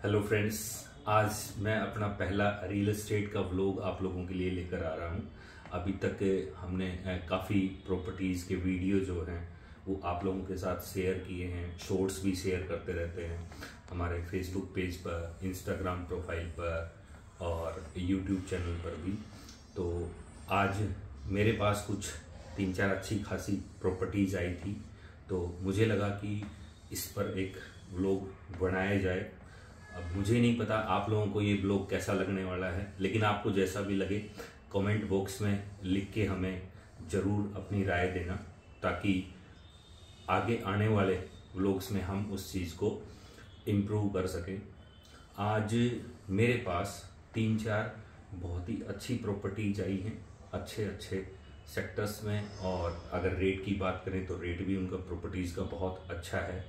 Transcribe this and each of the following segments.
Hello friends, आज मैं अपना पहला रियल एस्टेट का व्लॉग आप लोगों के लिए लेकर आ रहा हूं। अभी तक हमने काफ़ी प्रॉपर्टीज़ के वीडियो जो हैं वो आप लोगों के साथ शेयर किए हैं, शॉर्ट्स भी शेयर करते रहते हैं हमारे फेसबुक पेज पर, इंस्टाग्राम प्रोफाइल पर और यूट्यूब चैनल पर भी। तो आज मेरे पास कुछ 3-4 अच्छी खासी प्रॉपर्टीज़ आई थी, तो मुझे लगा कि इस पर एक व्लॉग बनाया जाए। अब मुझे नहीं पता आप लोगों को ये ब्लॉग कैसा लगने वाला है, लेकिन आपको जैसा भी लगे कमेंट बॉक्स में लिख के हमें ज़रूर अपनी राय देना, ताकि आगे आने वाले व्लॉग्स में हम उस चीज़ को इम्प्रूव कर सकें। आज मेरे पास 3-4 बहुत ही अच्छी प्रॉपर्टीज आई हैं, अच्छे अच्छे सेक्टर्स में, और अगर रेट की बात करें तो रेट भी उनका प्रॉपर्टीज़ का बहुत अच्छा है।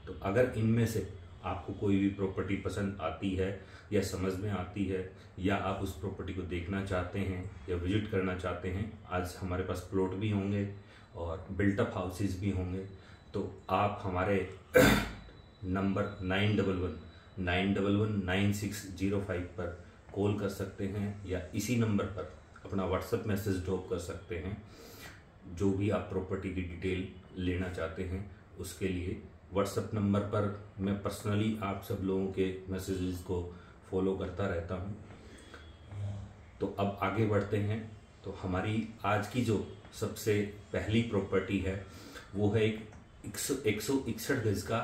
तो अगर इनमें से आपको कोई भी प्रॉपर्टी पसंद आती है या समझ में आती है, या आप उस प्रॉपर्टी को देखना चाहते हैं या विजिट करना चाहते हैं, आज हमारे पास प्लॉट भी होंगे और बिल्टअप हाउसेज भी होंगे। तो आप हमारे नंबर 9119119605 पर कॉल कर सकते हैं, या इसी नंबर पर अपना व्हाट्सएप मैसेज ड्रॉप कर सकते हैं। जो भी आप प्रॉपर्टी की डिटेल लेना चाहते हैं उसके लिए व्हाट्सएप नंबर पर मैं पर्सनली आप सब लोगों के मैसेजेस को फॉलो करता रहता हूं। तो अब आगे बढ़ते हैं। तो हमारी आज की जो सबसे पहली प्रॉपर्टी है वो है एक 161 गज का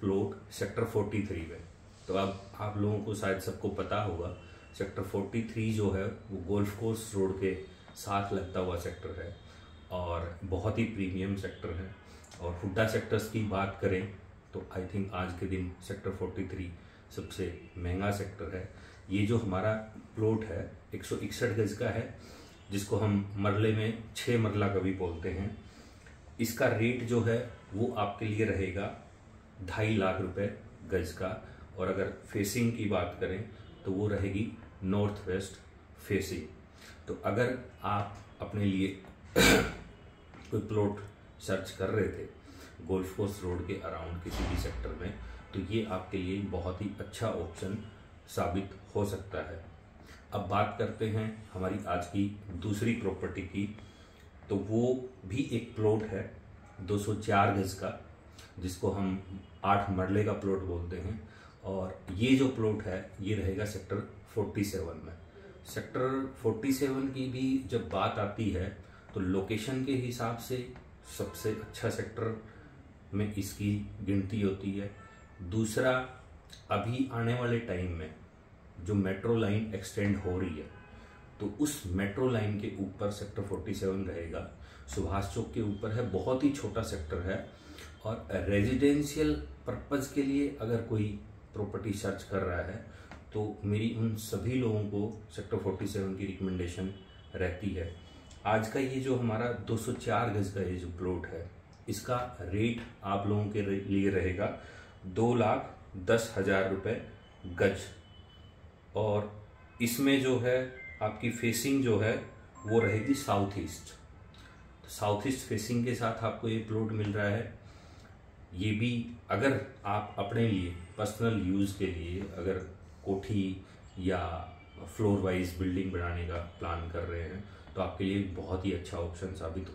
प्लॉट सेक्टर 43 में। तो अब आप लोगों को शायद सबको पता होगा, सेक्टर 43 जो है वो गोल्फ कोर्स रोड के साथ लगता हुआ सेक्टर है और बहुत ही प्रीमियम सेक्टर है। और हुड्डा सेक्टर्स की बात करें तो आई थिंक आज के दिन सेक्टर 43 सबसे महंगा सेक्टर है। ये जो हमारा प्लॉट है 161 गज का है, जिसको हम मरले में 6 मरला का भी बोलते हैं। इसका रेट जो है वो आपके लिए रहेगा 2.5 लाख रुपए गज का, और अगर फेसिंग की बात करें तो वो रहेगी नॉर्थ वेस्ट फेसिंग। तो अगर आप अपने लिए कोई प्लॉट सर्च कर रहे थे गोल्फ कोर्स रोड के अराउंड किसी भी सेक्टर में, तो ये आपके लिए बहुत ही अच्छा ऑप्शन साबित हो सकता है। अब बात करते हैं हमारी आज की दूसरी प्रॉपर्टी की। तो वो भी एक प्लॉट है 204 गज का, जिसको हम 8 मरले का प्लॉट बोलते हैं। और ये जो प्लॉट है ये रहेगा सेक्टर 47 में। सेक्टर 47 की भी जब बात आती है तो लोकेशन के हिसाब से सबसे अच्छा सेक्टर में इसकी गिनती होती है। दूसरा, अभी आने वाले टाइम में जो मेट्रो लाइन एक्सटेंड हो रही है, तो उस मेट्रो लाइन के ऊपर सेक्टर 47 रहेगा। सुभाष चौक के ऊपर है, बहुत ही छोटा सेक्टर है। और रेजिडेंशियल पर्पज के लिए अगर कोई प्रॉपर्टी सर्च कर रहा है तो मेरी उन सभी लोगों को सेक्टर 47 की रिकमेंडेशन रहती है। आज का ये जो हमारा 204 गज का ये जो प्लॉट है, इसका रेट आप लोगों के लिए रहेगा 2,10,000 रुपये गज। और इसमें जो है आपकी फेसिंग जो है वो रहेगी साउथ ईस्ट। तो साउथ ईस्ट फेसिंग के साथ आपको ये प्लॉट मिल रहा है। ये भी अगर आप अपने लिए पर्सनल यूज़ के लिए अगर कोठी या फ्लोर वाइज बिल्डिंग बनाने का प्लान कर रहे हैं तो आपके लिए बहुत ही अच्छा ऑप्शन साबित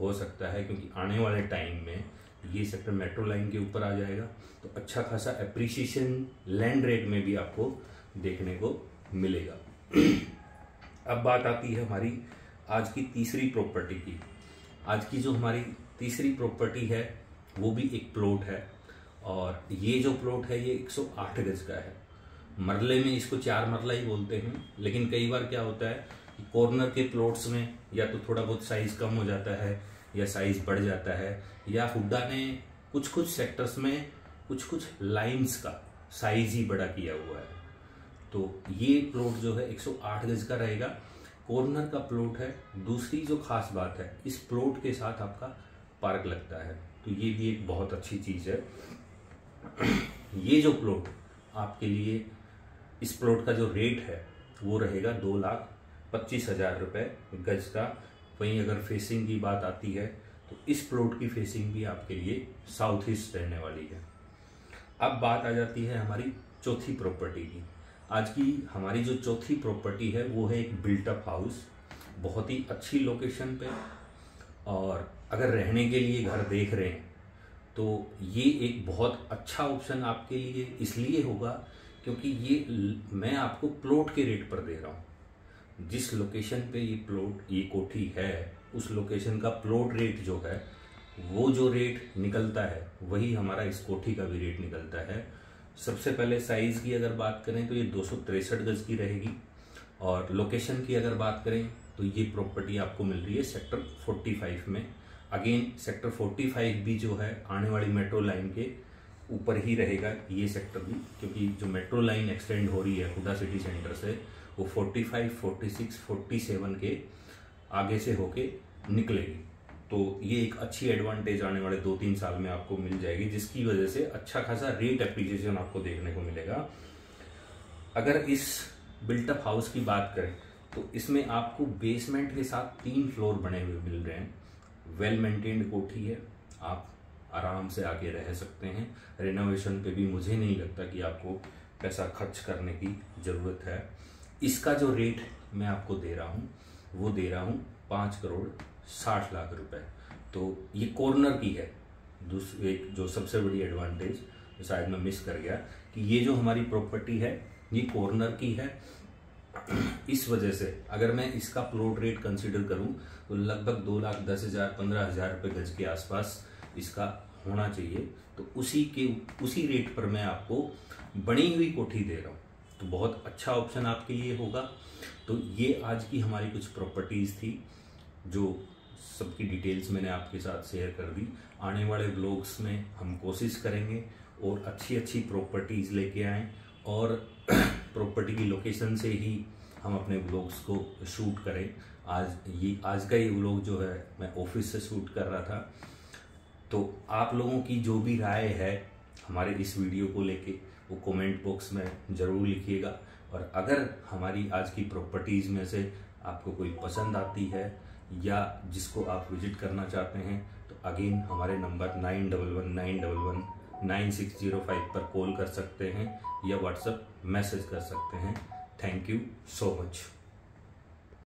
हो सकता है, क्योंकि आने वाले टाइम में ये सेक्टर मेट्रो लाइन के ऊपर आ जाएगा। तो अच्छा खासा एप्रिसिएशन लैंड रेट में भी आपको देखने को मिलेगा। अब बात आती है हमारी आज की तीसरी प्रॉपर्टी की। आज की जो हमारी तीसरी प्रॉपर्टी है वो भी एक प्लॉट है, और ये जो प्लॉट है ये 108 गज का है। मरले में इसको 4 मरला ही बोलते हैं, लेकिन कई बार क्या होता है कि कॉर्नर के प्लॉट्स में या तो थोड़ा बहुत साइज कम हो जाता है या साइज बढ़ जाता है, या हुड्डा ने कुछ सेक्टर्स में कुछ लाइंस का साइज ही बड़ा किया हुआ है। तो ये प्लॉट जो है 108 गज का रहेगा, कॉर्नर का प्लॉट है। दूसरी जो खास बात है, इस प्लॉट के साथ आपका पार्क लगता है, तो ये भी एक बहुत अच्छी चीज है। ये जो प्लॉट आपके लिए, इस प्लॉट का जो रेट है वो रहेगा 2,25,000 रुपये गज का। वहीं अगर फेसिंग की बात आती है तो इस प्लॉट की फेसिंग भी आपके लिए साउथ ईस्ट रहने वाली है। अब बात आ जाती है हमारी चौथी प्रॉपर्टी की। आज की हमारी जो चौथी प्रॉपर्टी है वो है एक बिल्ट अप हाउस, बहुत ही अच्छी लोकेशन पे। और अगर रहने के लिए घर देख रहे हैं तो ये एक बहुत अच्छा ऑप्शन आपके लिए इसलिए होगा क्योंकि ये मैं आपको प्लॉट के रेट पर दे रहा हूँ। जिस लोकेशन पे ये कोठी है उस लोकेशन का प्लॉट रेट जो है वो जो रेट निकलता है वही हमारा इस कोठी का भी रेट निकलता है। सबसे पहले साइज की अगर बात करें तो ये 263 गज की रहेगी। और लोकेशन की अगर बात करें तो ये प्रॉपर्टी आपको मिल रही है सेक्टर 45 में। अगेन सेक्टर 45 भी जो है आने वाली मेट्रो लाइन के ऊपर ही रहेगा ये सेक्टर भी, क्योंकि जो मेट्रो लाइन एक्सटेंड हो रही है हुडा सिटी सेंटर से वो 45, 46, 47 के आगे से होके निकलेगी। तो ये एक अच्छी एडवांटेज आने वाले 2-3 साल में आपको मिल जाएगी, जिसकी वजह से अच्छा खासा रेट एप्रिसिएशन आपको देखने को मिलेगा। अगर इस बिल्टअप हाउस की बात करें तो इसमें आपको बेसमेंट के साथ 3 फ्लोर बने हुए मिल रहे हैं। वेल मेंटेन्ड कोठी है, आप आराम से आके रह सकते हैं। रेनोवेशन पे भी मुझे नहीं लगता कि आपको पैसा खर्च करने की ज़रूरत है। इसका जो रेट मैं आपको दे रहा हूँ वो दे रहा हूँ 5,60 लाख रुपए। तो ये कॉर्नर की है। दूसरी एक जो सबसे बड़ी एडवांटेज शायद मैं मिस कर गया कि ये जो हमारी प्रॉपर्टी है ये कॉर्नर की है। इस वजह से अगर मैं इसका प्लॉट रेट कंसीडर करूं तो लगभग 2,10,000 15,000 रुपये गज के आसपास इसका होना चाहिए। तो उसी रेट पर मैं आपको बनी हुई कोठी दे रहा हूँ, तो बहुत अच्छा ऑप्शन आपके लिए होगा। तो ये आज की हमारी कुछ प्रॉपर्टीज़ थी जो सबकी डिटेल्स मैंने आपके साथ शेयर कर दी। आने वाले ब्लॉग्स में हम कोशिश करेंगे और अच्छी प्रॉपर्टीज़ लेके आएँ और प्रॉपर्टी की लोकेशन से ही हम अपने ब्लॉग्स को शूट करें। आज का ये व्लॉग जो है मैं ऑफिस से शूट कर रहा था। तो आप लोगों की जो भी राय है हमारे इस वीडियो को लेके वो कमेंट बॉक्स में ज़रूर लिखिएगा। और अगर हमारी आज की प्रॉपर्टीज़ में से आपको कोई पसंद आती है या जिसको आप विजिट करना चाहते हैं तो अगेन हमारे नंबर 9119119605 पर कॉल कर सकते हैं या व्हाट्सएप मैसेज कर सकते हैं। Thank you so much.